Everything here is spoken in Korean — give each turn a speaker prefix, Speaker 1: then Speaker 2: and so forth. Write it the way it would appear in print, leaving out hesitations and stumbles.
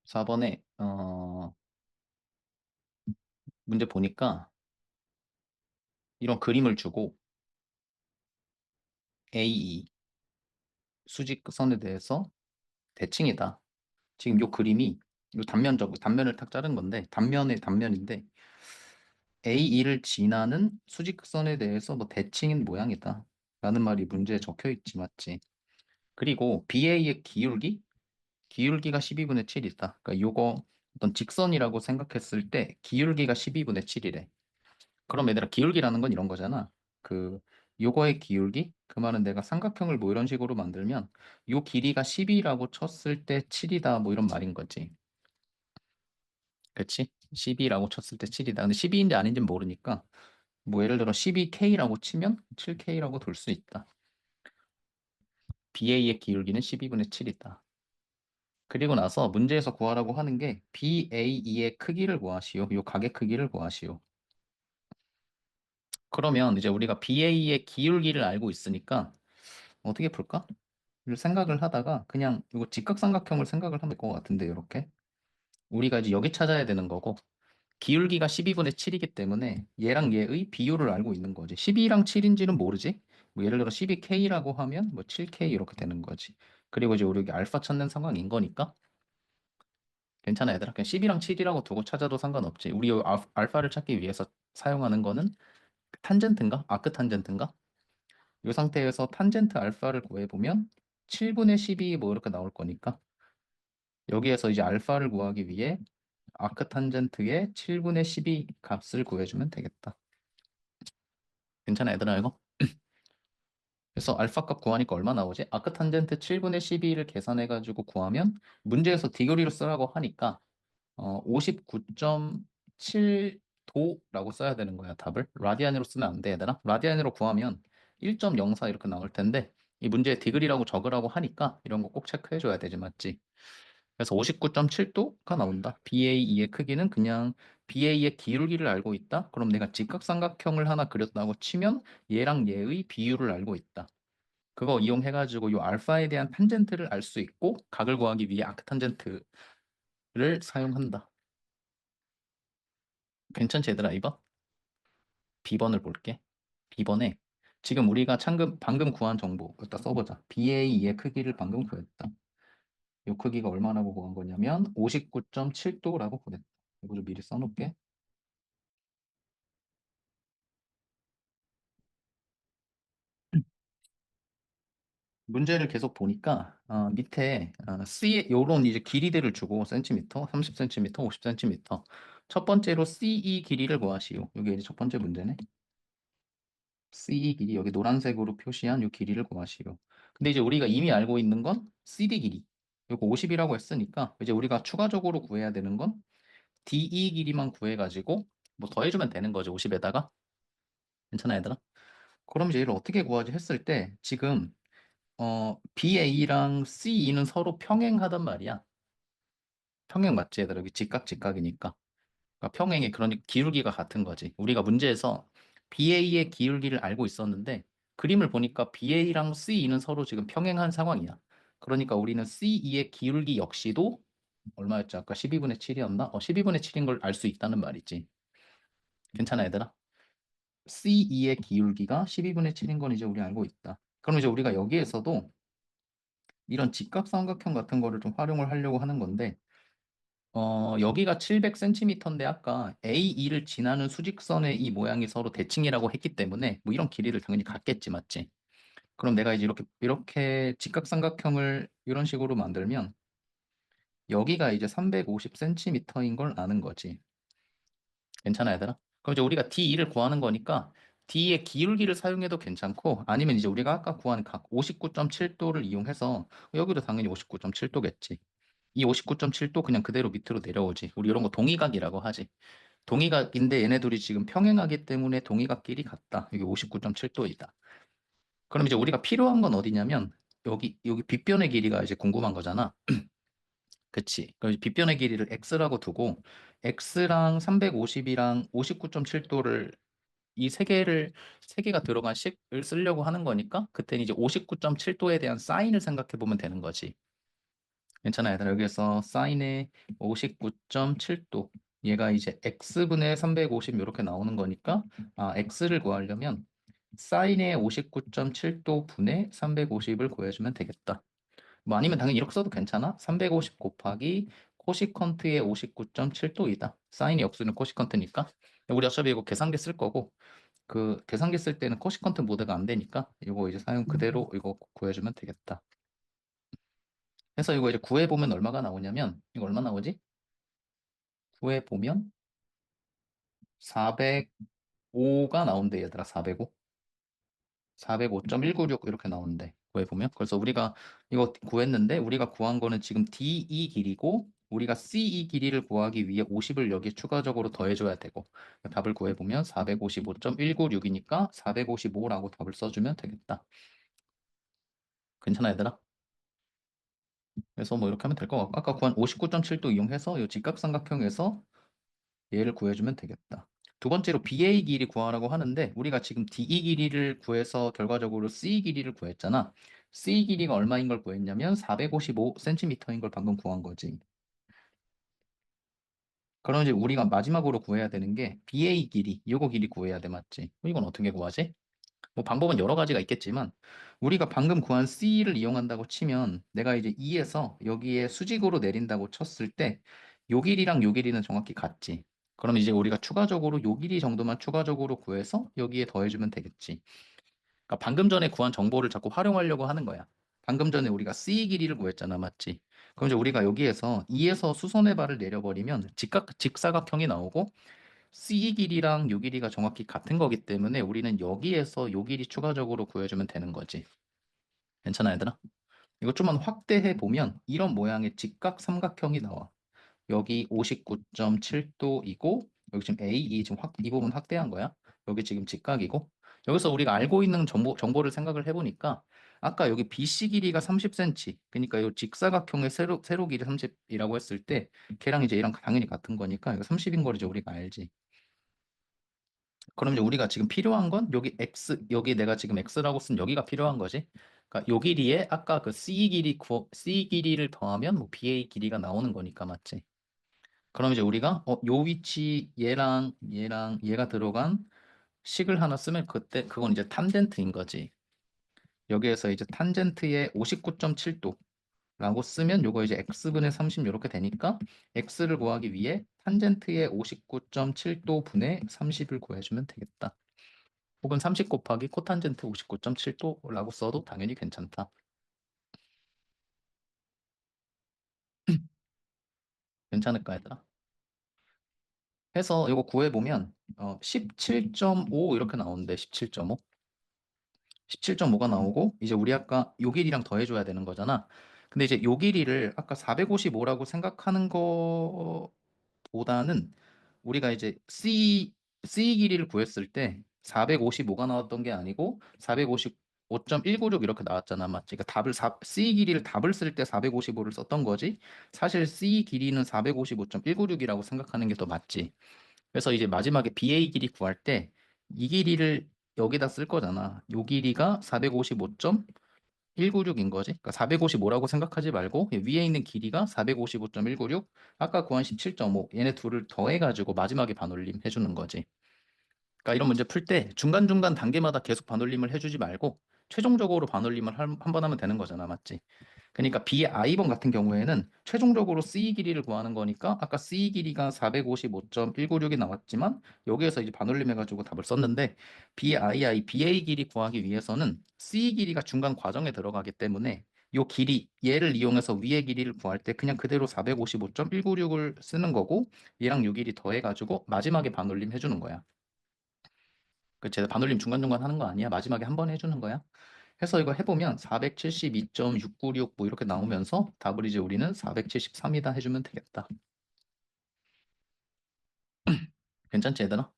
Speaker 1: 4번에 문제 보니까 이런 그림을 주고 AE 수직선에 대해서 대칭이다. 지금 요 그림이 요 단면을 탁 자른 건데 단면의 단면인데 AE를 지나는 수직선에 대해서 뭐 대칭인 모양이다. 라는 말이 문제에 적혀 있지, 맞지? 그리고 BA의 기울기가 12분의 7이다. 그러니까 요거 어떤 직선이라고 생각했을 때 기울기가 12분의 7이래. 그럼 얘들아 기울기라는 건 이런 거잖아. 그 요거의 기울기? 그 말은 내가 삼각형을 뭐 이런 식으로 만들면 요 길이가 10이라고 쳤을 때 7이다 뭐 이런 말인 거지. 그렇지? 12라고 쳤을 때 7이다. 근데 12인지 아닌지는 모르니까 뭐 예를 들어 12K라고 치면 7K라고 둘 수 있다. BA의 기울기는 12분의 7이다. 그리고 나서 문제에서 구하라고 하는 게 BAE의 크기를 구하시오. 요 각의 크기를 구하시오. 그러면 이제 우리가 BA의 기울기를 알고 있으니까 어떻게 풀까? 를 생각을 하다가 그냥 이거 직각삼각형을 생각을 하면 될 것 같은데 이렇게 우리가 이제 여기 찾아야 되는 거고 기울기가 12분의 7이기 때문에 얘랑 얘의 비율을 알고 있는 거지. 12랑 7인지는 모르지. 뭐 예를 들어 12K라고 하면 뭐 7K 이렇게 되는 거지. 그리고 이제 우리 여기 알파 찾는 상황인 거니까 괜찮아 얘들아. 그냥 10이랑 7이라고 두고 찾아도 상관없지. 우리 요 알파를 찾기 위해서 사용하는 거는 탄젠트인가? 아크 탄젠트인가? 이 상태에서 탄젠트 알파를 구해보면 7분의 12 뭐 이렇게 나올 거니까 여기에서 이제 알파를 구하기 위해 아크탄젠트의 7분의 12 값을 구해주면 되겠다. 괜찮아, 얘들아, 이거? 그래서 알파 값 구하니까 얼마 나오지? 아크탄젠트 7분의 12를 계산해가지고 구하면 문제에서 디그리로 쓰라고 하니까 59.7도라고 써야 되는 거야, 답을. 라디안으로 쓰면 안 돼, 얘들아. 라디안으로 구하면 1.04 이렇게 나올 텐데 이 문제에 디그리라고 적으라고 하니까 이런 거 꼭 체크해줘야 되지, 맞지? 그래서 59.7도가 나온다. BAE의 크기는 그냥 BA의 기울기를 알고 있다. 그럼 내가 직각삼각형을 하나 그렸다고 치면 얘랑 얘의 비율을 알고 있다. 그거 이용해가지고 이 알파에 대한 탄젠트를 알 수 있고 각을 구하기 위해 아크탄젠트를 사용한다. 괜찮지 얘들아 이거? B번을 볼게. B번에 지금 우리가 방금 구한 정보 여기다 써보자. BAE의 크기를 방금 구했다. 이 크기가 얼마라고 구한 거냐면 59.7도라고 구했다. 이거 좀 미리 써놓을게. 문제를 계속 보니까 밑에 C 요런 이제 길이들을 주고 센티미터, 30cm, 50cm. 첫 번째로 CE 길이를 구하시오. 이게 이제 첫 번째 문제네. CE 길이 여기 노란색으로 표시한 이 길이를 구하시오. 근데 이제 우리가 이미 알고 있는 건 CD 길이. 이거 50이라고 했으니까 이제 우리가 추가적으로 구해야 되는 건 DE 길이만 구해가지고 뭐 더해주면 되는 거죠. 50에다가. 괜찮아 얘들아? 그럼 이제 얘를 어떻게 구하지 했을 때 지금 BA랑 CE는 서로 평행하단 말이야. 평행 맞지, 얘들아? 여기 직각이니까. 그러니까 평행이 그러니까 기울기가 같은 거지. 우리가 문제에서 BA의 기울기를 알고 있었는데 그림을 보니까 BA랑 CE는 서로 지금 평행한 상황이야. 그러니까 우리는 CE의 기울기 역시도 얼마였지? 아까 12분의 7이었나? 12분의 7인 걸 알 수 있다는 말이지. 괜찮아, 얘들아? CE의 기울기가 12분의 7인 건 이제 우리 알고 있다. 그럼 이제 우리가 여기에서도 이런 직각삼각형 같은 거를 좀 활용을 하려고 하는 건데 여기가 700cm인데 아까 AE를 지나는 수직선의 이 모양이 서로 대칭이라고 했기 때문에 뭐 이런 길이를 당연히 갖겠지, 맞지? 그럼 내가 이제 이렇게 직각삼각형을 이런 식으로 만들면 여기가 이제 350cm인 걸 아는 거지. 괜찮아, 얘들아? 그럼 이제 우리가 D2를 구하는 거니까 D의 기울기를 사용해도 괜찮고 아니면 이제 우리가 아까 구한 각 59.7도를 이용해서 여기도 당연히 59.7도겠지. 이 59.7도 그냥 그대로 밑으로 내려오지. 우리 이런 거 동의각이라고 하지. 동의각인데 얘네 둘이 지금 평행하기 때문에 동의각끼리 같다. 이게 59.7도이다. 그럼 이제 우리가 필요한 건 어디냐면 여기 빗변의 길이가 이제 궁금한 거잖아. 그치. 그럼 빗변의 길이를 x라고 두고 x랑 350이랑 59.7도를 이 세 개가 들어간 식을 쓰려고 하는 거니까 그때는 이제 59.7도에 대한 사인을 생각해 보면 되는 거지. 괜찮아, 얘들아. 여기에서 사인의 59.7도. 얘가 이제 x분의 350 이렇게 나오는 거니까, x를 구하려면 사인의 59.7도 분의 350을 구해주면 되겠다. 뭐 아니면 당연히 이렇게 써도 괜찮아. 350 곱하기 코시컨트의 59.7도이다. 사인이 역수는 코시컨트니까. 우리 어차피 이거 계산기 쓸 거고, 그 계산기 쓸 때는 코시컨트 모드가 안 되니까 이거 이제 사용 그대로 이거 구해주면 되겠다. 그래서 이거 이제 구해보면 얼마가 나오냐면, 이거 얼마 나오지? 구해보면 405가 나온대, 얘들아. 405. 405.196 이렇게 나오는데, 구해보면. 그래서 우리가 이거 구했는데, 우리가 구한 거는 지금 DE 길이고, 우리가 CE 길이를 구하기 위해 50을 여기 추가적으로 더해줘야 되고, 답을 구해보면 455.196이니까 455라고 답을 써주면 되겠다. 괜찮아, 얘들아? 그래서 뭐 이렇게 하면 될 것 같고, 아까 구한 59.7도 이용해서 이 직각삼각형에서 얘를 구해주면 되겠다. 두 번째로 BA 길이 구하라고 하는데, 우리가 지금 DE 길이를 구해서 결과적으로 C 길이를 구했잖아. C 길이가 얼마인 걸 구했냐면 455cm인 걸 방금 구한 거지. 그럼 이제 우리가 마지막으로 구해야 되는 게 BA 길이, 요거 길이 구해야 돼, 맞지? 이건 어떻게 구하지? 뭐 방법은 여러 가지가 있겠지만, 우리가 방금 구한 C를 이용한다고 치면, 내가 이제 E에서 여기에 수직으로 내린다고 쳤을 때 요 길이랑 요 길이는 정확히 같지. 그럼 이제 우리가 추가적으로 요 길이 정도만 추가적으로 구해서 여기에 더해주면 되겠지. 그러니까 방금 전에 구한 정보를 자꾸 활용하려고 하는 거야. 방금 전에 우리가 C 길이를 구했잖아, 맞지? 그럼 이제 우리가 여기에서 E에서 수선의 발을 내려버리면 직사각형이 나오고, C 길이랑 요 길이가 정확히 같은 거기 때문에 우리는 여기에서 요 길이 추가적으로 구해주면 되는 거지. 괜찮아, 얘들아? 이거 좀만 확대해 보면 이런 모양의 직각 삼각형이 나와. 여기 59.7도이고, 여기 지금 이 지금 이 부분 확대한 거야. 여기 지금 직각이고, 여기서 우리가 알고 있는 정보를 생각을 해보니까, 아까 여기 BC 길이가 30cm, 그러니까 이 직사각형의 세로 길이 30이라고 했을 때, 걔랑 이제 얘랑 당연히 같은 거니까, 이거 30인 걸 이제 우리가 알지. 그럼 이제 우리가 지금 필요한 건 여기 x, 여기 내가 지금 x라고 쓴 여기가 필요한 거지. 그러니까 요 길이에 아까 그 c 길이를 더하면 뭐 BA 길이가 나오는 거니까, 맞지? 그럼 이제 우리가 요 위치 얘랑 얘가 들어간 식을 하나 쓰면 그때 그건 이제 탄젠트인 거지. 여기에서 이제 탄젠트의 59.7도라고 쓰면 요거 이제 x분의 30 이렇게 되니까 x를 구하기 위해 탄젠트의 59.7도 분의 30을 구해주면 되겠다. 혹은 30 곱하기 코탄젠트 59.7도라고 써도 당연히 괜찮다. 괜찮을까, 얘들아? 해서 이거 구해보면 17.5 이렇게 나오는데, 17.5. 17.5가 나오고, 이제 우리 아까 요 길이랑 더해줘야 되는 거잖아. 근데 이제 요 길이를 아까 455라고 생각하는 거보다는 우리가 이제 C 길이를 구했을 때 455가 나왔던 게 아니고 455.196 이렇게 나왔잖아. 맞지? 그러니까 C 길이를 답을 쓸 때 455를 썼던 거지. 사실 C 길이는 455.196이라고 생각하는 게 더 맞지. 그래서 이제 마지막에 BA 길이 구할 때 이 길이를 여기다 쓸 거잖아. 요 길이가 455.196인 거지. 그러니까 455라고 생각하지 말고 위에 있는 길이가 455.196, 아까 구한 17.5, 얘네 둘을 더해가지고 마지막에 반올림 해주는 거지. 그러니까 이런 문제 풀 때 중간중간 단계마다 계속 반올림을 해주지 말고 최종적으로 반올림을 한 번 하면 되는 거잖아. 맞지? 그러니까 BI번 같은 경우에는 최종적으로 C 길이를 구하는 거니까 아까 C 길이가 455.196이 나왔지만 여기에서 이제 반올림 해가지고 답을 썼는데, BA 길이 구하기 위해서는 C 길이가 중간 과정에 들어가기 때문에 요 길이 얘를 이용해서 위의 길이를 구할 때 그냥 그대로 455.196을 쓰는 거고, 얘랑 요 길이 더해가지고 마지막에 반올림 해주는 거야. 그 제가 반올림 중간중간 하는 거 아니야. 마지막에 한 번 해주는 거야. 해서 이거 해보면 472.696 뭐 이렇게 나오면서 답을 이제 우리는 473이다 해주면 되겠다. 괜찮지, 얘들아?